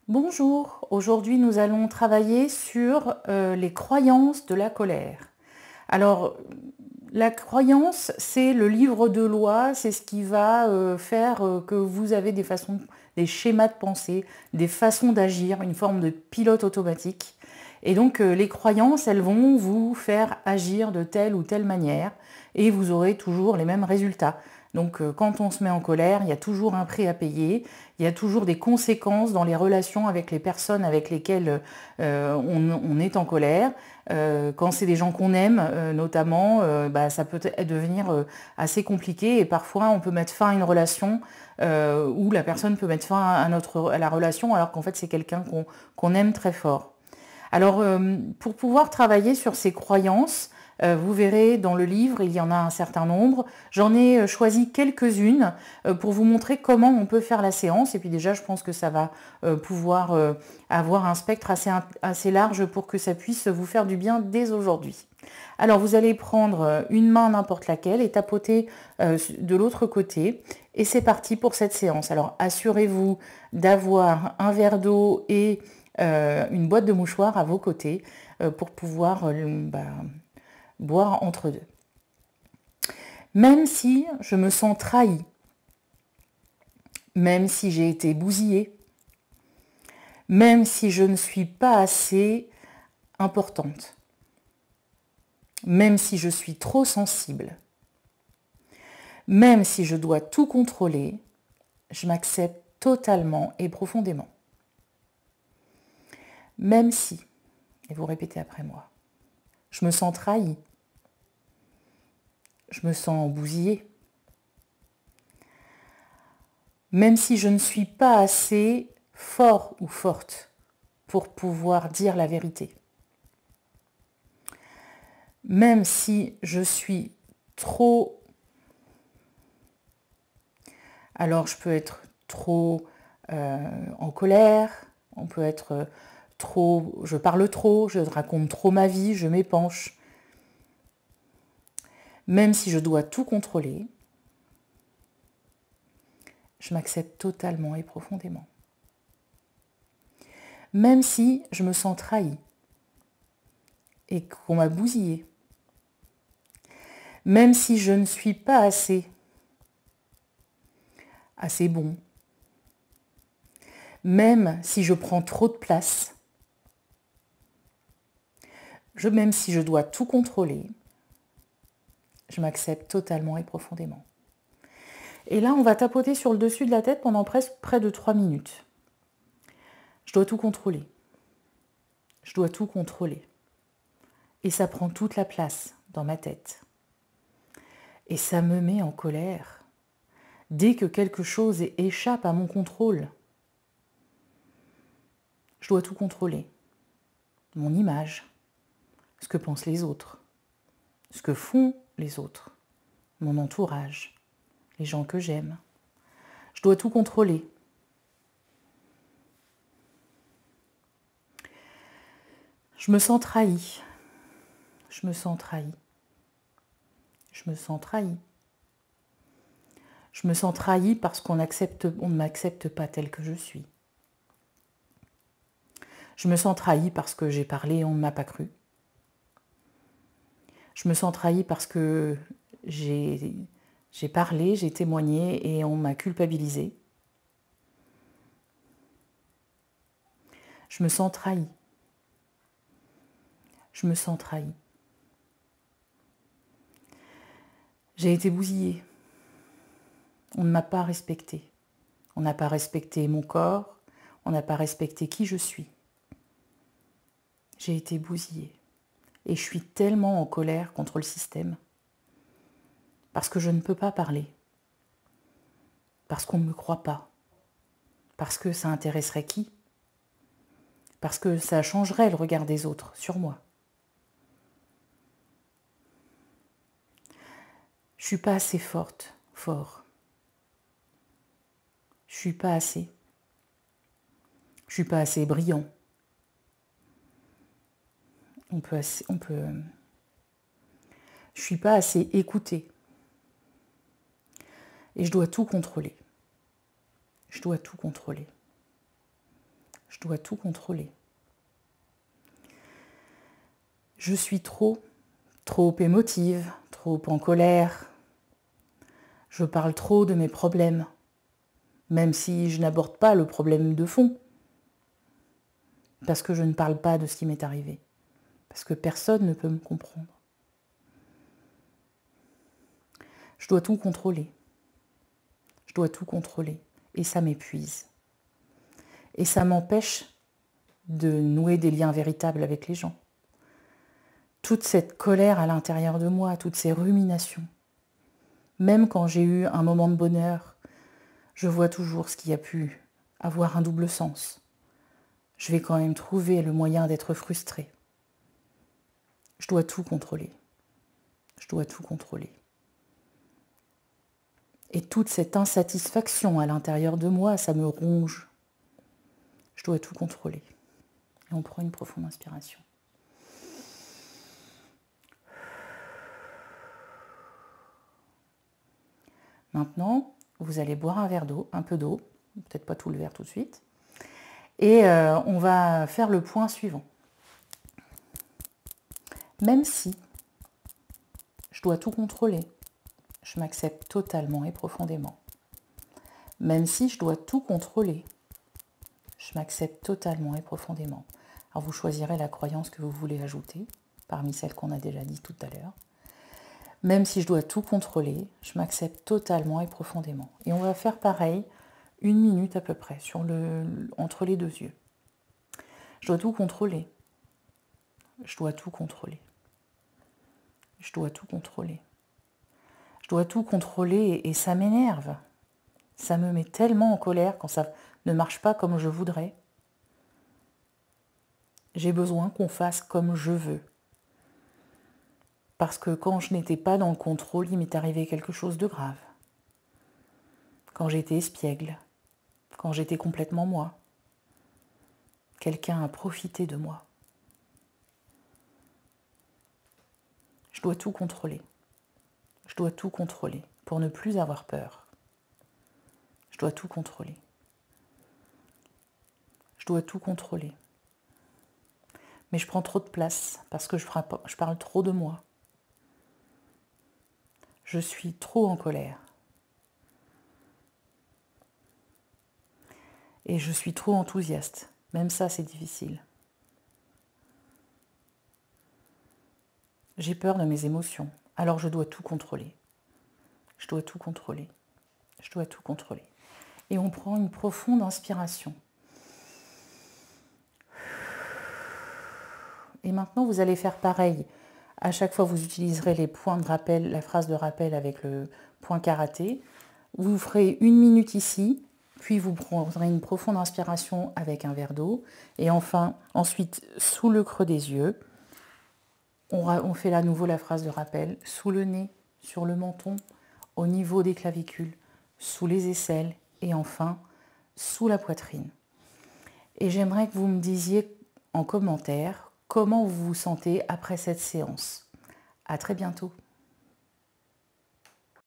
Bonjour, aujourd'hui nous allons travailler sur les croyances de la colère. Alors, la croyance, c'est le livre de loi, c'est ce qui va faire que vous avez des schémas de pensée, des façons d'agir, une forme de pilote automatique. Et donc, les croyances, elles vont vous faire agir de telle ou telle manière et vous aurez toujours les mêmes résultats. Donc, quand on se met en colère, il y a toujours un prix à payer, il y a toujours des conséquences dans les relations avec les personnes avec lesquelles on est en colère. Quand c'est des gens qu'on aime, notamment, ça peut devenir assez compliqué et parfois on peut mettre fin à une relation ou la personne peut mettre fin à la relation alors qu'en fait c'est quelqu'un qu'on aime très fort. Alors, pour pouvoir travailler sur ces croyances, vous verrez dans le livre, il y en a un certain nombre. J'en ai choisi quelques-unes pour vous montrer comment on peut faire la séance. Et puis déjà, je pense que ça va pouvoir avoir un spectre assez large pour que ça puisse vous faire du bien dès aujourd'hui. Alors, vous allez prendre une main n'importe laquelle et tapoter de l'autre côté. Et c'est parti pour cette séance. Alors, assurez-vous d'avoir un verre d'eau et une boîte de mouchoirs à vos côtés pour pouvoir boire entre deux. Même si je me sens trahie, même si j'ai été bousillée, même si je ne suis pas assez importante, même si je suis trop sensible, même si je dois tout contrôler, je m'accepte totalement et profondément. Même si, et vous répétez après moi, je me sens trahie, je me sens bousillée, même si je ne suis pas assez fort ou forte pour pouvoir dire la vérité, même si je suis trop, alors je peux être trop en colère, on peut être trop, je parle trop, je raconte trop ma vie, je m'épanche, même si je dois tout contrôler, je m'accepte totalement et profondément. Même si je me sens trahie et qu'on m'a bousillée, même si je ne suis pas assez bon, même si je prends trop de place, même si je dois tout contrôler, je m'accepte totalement et profondément. Et là, on va tapoter sur le dessus de la tête pendant près de 3 minutes. Je dois tout contrôler. Je dois tout contrôler. Et ça prend toute la place dans ma tête. Et ça me met en colère. Dès que quelque chose échappe à mon contrôle, je dois tout contrôler. Mon image, ce que pensent les autres, ce que font les autres, mon entourage, les gens que j'aime. Je dois tout contrôler. Je me sens trahie. Je me sens trahie. Je me sens trahie. Je me sens trahie parce qu'on ne m'accepte pas telle que je suis. Je me sens trahie parce que j'ai parlé et on ne m'a pas cru. Je me sens trahie parce que j'ai parlé, j'ai témoigné et on m'a culpabilisée. Je me sens trahie. Je me sens trahie. J'ai été bousillée. On ne m'a pas respectée. On n'a pas respecté mon corps. On n'a pas respecté qui je suis. J'ai été bousillée. Et je suis tellement en colère contre le système. Parce que je ne peux pas parler. Parce qu'on ne me croit pas. Parce que ça intéresserait qui? Parce que ça changerait le regard des autres sur moi. Je ne suis pas assez fort. Je ne suis pas assez. Je ne suis pas assez brillant. Je ne suis pas assez écoutée. Et je dois tout contrôler. Je dois tout contrôler. Je dois tout contrôler. Je suis trop émotive, trop en colère. Je parle trop de mes problèmes, même si je n'aborde pas le problème de fond, parce que je ne parle pas de ce qui m'est arrivé, parce que personne ne peut me comprendre. Je dois tout contrôler. Je dois tout contrôler. Et ça m'épuise. Et ça m'empêche de nouer des liens véritables avec les gens. Toute cette colère à l'intérieur de moi, toutes ces ruminations. Même quand j'ai eu un moment de bonheur, je vois toujours ce qui a pu avoir un double sens. Je vais quand même trouver le moyen d'être frustrée. Je dois tout contrôler. Je dois tout contrôler. Et toute cette insatisfaction à l'intérieur de moi, ça me ronge. Je dois tout contrôler. Et on prend une profonde inspiration. Maintenant, vous allez boire un verre d'eau, un peu d'eau, peut-être pas tout le verre tout de suite. Et on va faire le point suivant. Même si je dois tout contrôler, je m'accepte totalement et profondément. Même si je dois tout contrôler, je m'accepte totalement et profondément. Alors vous choisirez la croyance que vous voulez ajouter, parmi celles qu'on a déjà dit tout à l'heure. Même si je dois tout contrôler, je m'accepte totalement et profondément. Et on va faire pareil, 1 minute à peu près, entre les deux yeux. Je dois tout contrôler. Je dois tout contrôler. Je dois tout contrôler. Je dois tout contrôler et ça m'énerve. Ça me met tellement en colère quand ça ne marche pas comme je voudrais. J'ai besoin qu'on fasse comme je veux. Parce que quand je n'étais pas dans le contrôle, il m'est arrivé quelque chose de grave. Quand j'étais espiègle, quand j'étais complètement moi, quelqu'un a profité de moi. Je dois tout contrôler. Je dois tout contrôler pour ne plus avoir peur. Je dois tout contrôler. Je dois tout contrôler. Mais je prends trop de place parce que je parle trop de moi. Je suis trop en colère. Et je suis trop enthousiaste. Même ça, c'est difficile. J'ai peur de mes émotions. Alors je dois tout contrôler. Je dois tout contrôler. Je dois tout contrôler. Et on prend une profonde inspiration. Et maintenant, vous allez faire pareil. À chaque fois, vous utiliserez les points de rappel, la phrase de rappel avec le point karaté. Vous ferez 1 minute ici, puis vous prendrez une profonde inspiration avec un verre d'eau. Et enfin, ensuite, sous le creux des yeux, on fait à nouveau la phrase de rappel, sous le nez, sur le menton, au niveau des clavicules, sous les aisselles et enfin, sous la poitrine. Et j'aimerais que vous me disiez en commentaire comment vous vous sentez après cette séance. À très bientôt.